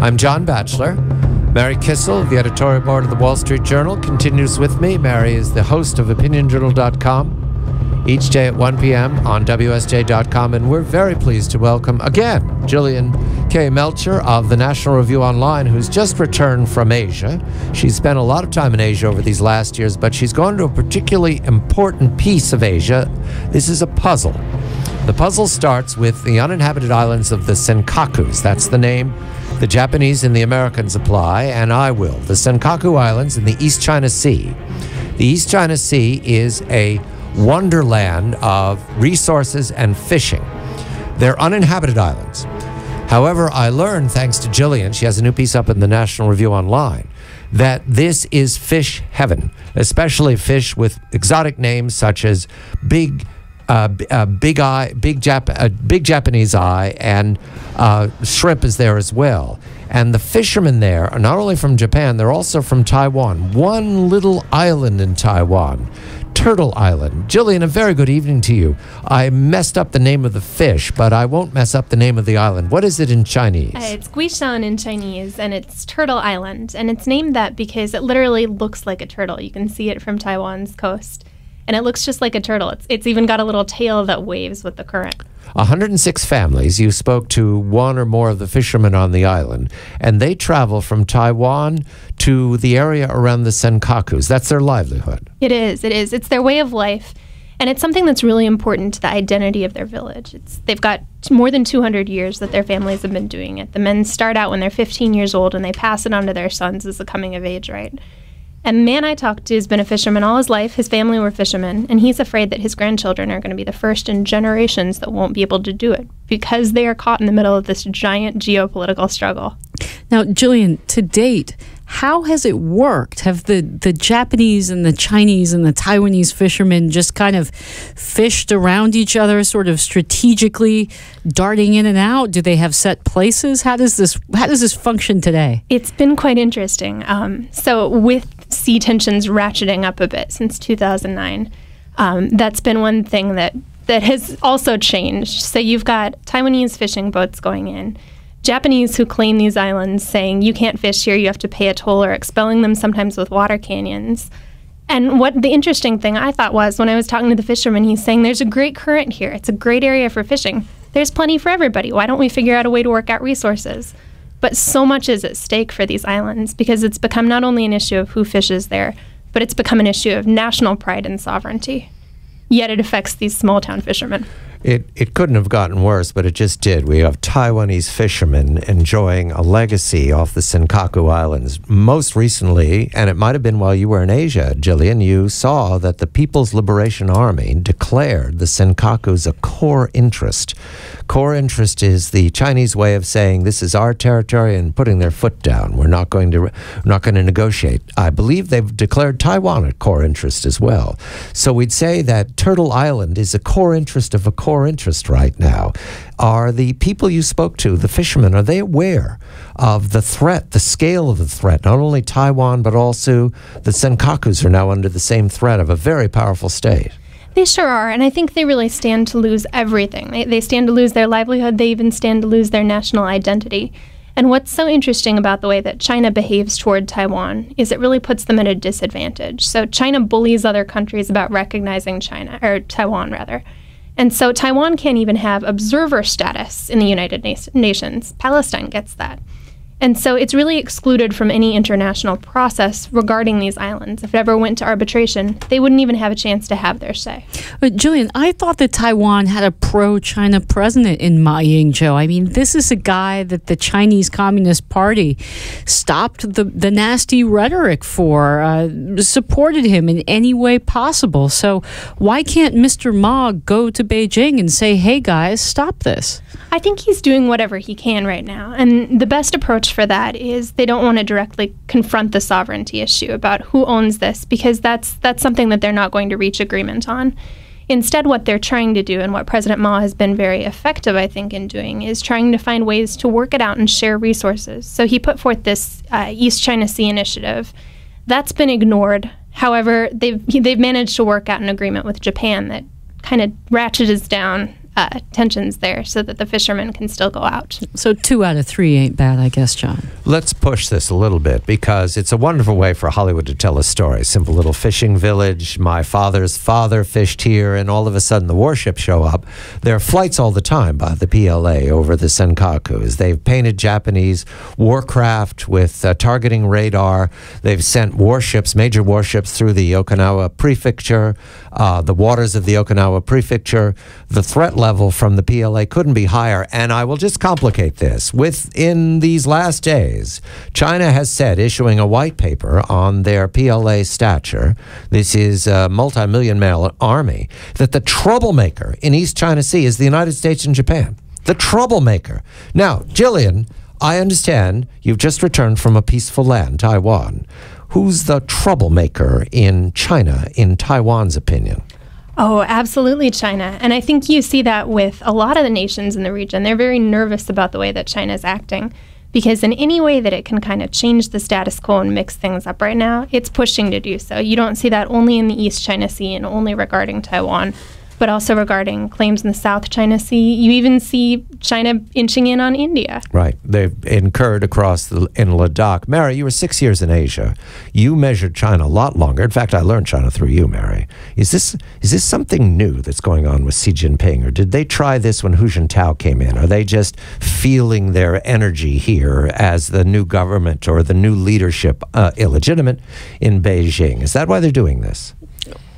I'm John Batchelor. Mary Kissel, the editorial board of the Wall Street Journal, continues with me. Mary is the host of OpinionJournal.com each day at 1 p.m. on WSJ.com, and we're very pleased to welcome again Jillian K. Melchior of the National Review Online, who's just returned from Asia. She's spent a lot of time in Asia over these last years, but she's gone to a particularly important piece of Asia. This is a puzzle. The puzzle starts with the uninhabited islands of the Senkakus. That's the name the Japanese and the Americans apply, and I will. The Senkaku Islands in the East China Sea. The East China Sea is a wonderland of resources and fishing. They're uninhabited islands. However, I learned, thanks to Jillian, she has a new piece up in the National Review Online, that this is fish heaven, especially fish with exotic names such as big Japanese eye, and shrimp is there as well. And the fishermen there are not only from Japan, they're also from Taiwan. One little island in Taiwan, Turtle Island. Jillian, a very good evening to you. I messed up the name of the fish, but I won't mess up the name of the island. What is it in Chinese? It's Guishan in Chinese, and it's Turtle Island. And it's named that because it literally looks like a turtle. You can see it from Taiwan's coast. And it looks just like a turtle. It's even got a little tail that waves with the current. 106 families. You spoke to one or more of the fishermen on the island, and they travel from Taiwan to the area around the Senkakus. That's their livelihood. It is. It's their way of life, and it's something that's really important to the identity of their village. They've got more than 200 years that their families have been doing it. The men start out when they're 15 years old, and they pass it on to their sons as a coming-of-age rite. A man I talked to has been a fisherman all his life. His family were fishermen, and he's afraid that his grandchildren are going to be the first in generations that won't be able to do it because they are caught in the middle of this giant geopolitical struggle. Now, Jillian, to date, how has it worked? Have the Japanese and the Chinese and the Taiwanese fishermen just kind of fished around each other, sort of strategically darting in and out? Do they have set places? How does this function today? It's been quite interesting. So with sea tensions ratcheting up a bit since 2009, that's been one thing that has also changed. So you've got Taiwanese fishing boats going in, Japanese who claim these islands saying you can't fish here, you have to pay a toll, or expelling them sometimes with water canyons. And what the interesting thing I thought was, when I was talking to the fisherman, he's saying there's a great current here. It's a great area for fishing. There's plenty for everybody. Why don't we figure out a way to work out resources? But so much is at stake for these islands because it's become not only an issue of who fishes there, but it's become an issue of national pride and sovereignty. Yet it affects these small-town fishermen. It couldn't have gotten worse, but it just did. We have Taiwanese fishermen enjoying a legacy off the Senkaku Islands. Most recently, and it might have been while you were in Asia, Jillian, you saw that the People's Liberation Army declared the Senkakus a core interest. Core interest is the Chinese way of saying this is our territory and putting their foot down. We're not going to negotiate. I believe they've declared Taiwan a core interest as well. So we'd say that Turtle Island is a core interest of a core interest right now. Are the people you spoke to, the fishermen, are they aware of the threat, the scale of the threat? Not only Taiwan, but also the Senkakus are now under the same threat of a very powerful state. They sure are, and I think they really stand to lose everything. They stand to lose their livelihood. They even stand to lose their national identity. And what's so interesting about the way that China behaves toward Taiwan is it really puts them at a disadvantage. So China bullies other countries about recognizing Taiwan rather. And so Taiwan can't even have observer status in the United Nations. Palestine gets that. And so it's really excluded from any international process regarding these islands. If it ever went to arbitration, they wouldn't even have a chance to have their say. But Jillian, I thought that Taiwan had a pro-China president in Ma Ying-jeou. I mean, this is a guy that the Chinese Communist Party stopped the nasty rhetoric for, supported him in any way possible. So why can't Mr. Ma go to Beijing and say, hey guys, stop this? I think he's doing whatever he can right now. And the best approach for that is they don't want to directly confront the sovereignty issue about who owns this, because that's something that they're not going to reach agreement on. Instead, what they're trying to do, and what President Ma has been very effective, I think, in doing, is trying to find ways to work it out and share resources. So he put forth this East China Sea initiative. That's been ignored. However, they've managed to work out an agreement with Japan that kind of ratchets down tensions there so that the fishermen can still go out. So 2 out of 3 ain't bad, I guess, John. Let's push this a little bit because it's a wonderful way for Hollywood to tell a story. Simple little fishing village. My father's father fished here, and all of a sudden the warships show up. There are flights all the time by the PLA over the Senkakus. They've painted Japanese warcraft with targeting radar. They've sent warships, major warships, through the Okinawa prefecture, the waters of the Okinawa prefecture. The threat level from the PLA couldn't be higher. And I will just complicate this. Within these last days, China has said, issuing a white paper on their PLA stature, this is a multi-million-man army, that the troublemaker in East China Sea is the United States and Japan. The troublemaker. Now, Jillian, I understand you've just returned from a peaceful land, Taiwan. Who's the troublemaker in China, in Taiwan's opinion? Oh, absolutely China. And I think you see that with a lot of the nations in the region. They're very nervous about the way that China is acting because in any way that it can kind of change the status quo and mix things up right now, it's pushing to do so. You don't see that only in the East China Sea and only regarding Taiwan, but also regarding claims in the South China Sea. You even see China inching in on India. Right. They've incurred across in Ladakh. Mary, you were 6 years in Asia. You measured China a lot longer. In fact, I learned China through you, Mary. Is this something new that's going on with Xi Jinping, or did they try this when Hu Jintao came in? Are they just feeling their energy here as the new government or the new leadership illegitimate in Beijing? Is that why they're doing this?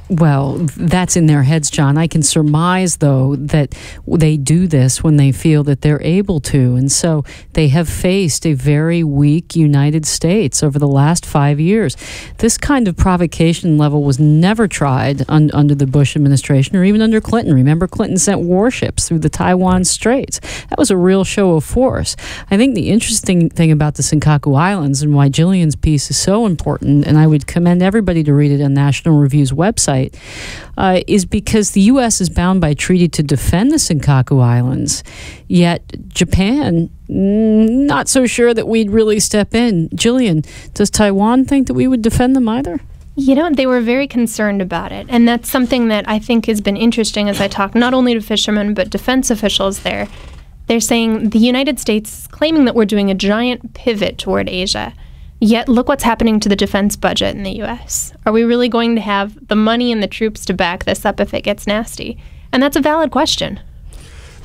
Well, that's in their heads, John. I can surmise, though, that they do this when they feel that they're able to. And so they have faced a very weak United States over the last 5 years. This kind of provocation level was never tried under the Bush administration or even under Clinton. Remember, Clinton sent warships through the Taiwan Straits. That was a real show of force. I think the interesting thing about the Senkaku Islands and why Jillian's piece is so important, and I would commend everybody to read it on National Review's website, is because the U.S. is bound by treaty to defend the Senkaku Islands, yet Japan, not so sure that we'd really step in. Jillian, does Taiwan think that we would defend them either? You know, they were very concerned about it, and that's something that I think has been interesting as I talk not only to fishermen but defense officials there. They're saying the United States is claiming that we're doing a giant pivot toward Asia. Yet look what's happening to the defense budget in the U.S. Are we really going to have the money and the troops to back this up if it gets nasty? And that's a valid question.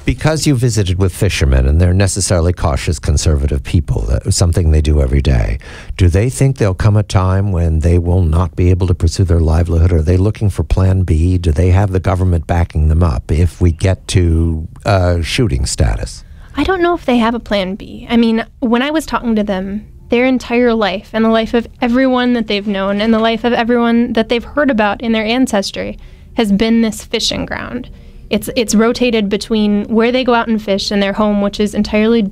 Because you visited with fishermen and they're necessarily cautious, conservative people, that's something they do every day, do they think there'll come a time when they will not be able to pursue their livelihood? Are they looking for plan B? Do they have the government backing them up if we get to shooting status? I don't know if they have a plan B. I mean, when I was talking to them, their entire life and the life of everyone that they've known and the life of everyone that they've heard about in their ancestry has been this fishing ground. It's rotated between where they go out and fish and their home, which is entirely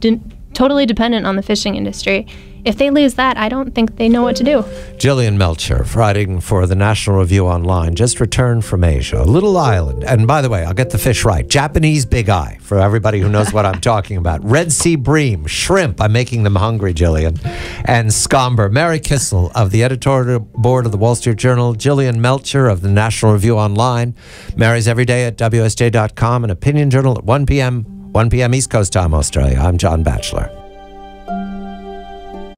totally dependent on the fishing industry. If they lose that, I don't think they know what to do. Jillian Melchior, writing for the National Review Online, just returned from Asia, a little island. And by the way, I'll get the fish right. Japanese big eye, for everybody who knows what I'm talking about. Red Sea bream, shrimp. I'm making them hungry, Jillian. And scomber. Mary Kissel of the editorial board of the Wall Street Journal. Jillian Melchior of the National Review Online. Mary's every day at WSJ.com. An opinion journal at 1 p.m. East Coast time, Australia. I'm John Batchelor.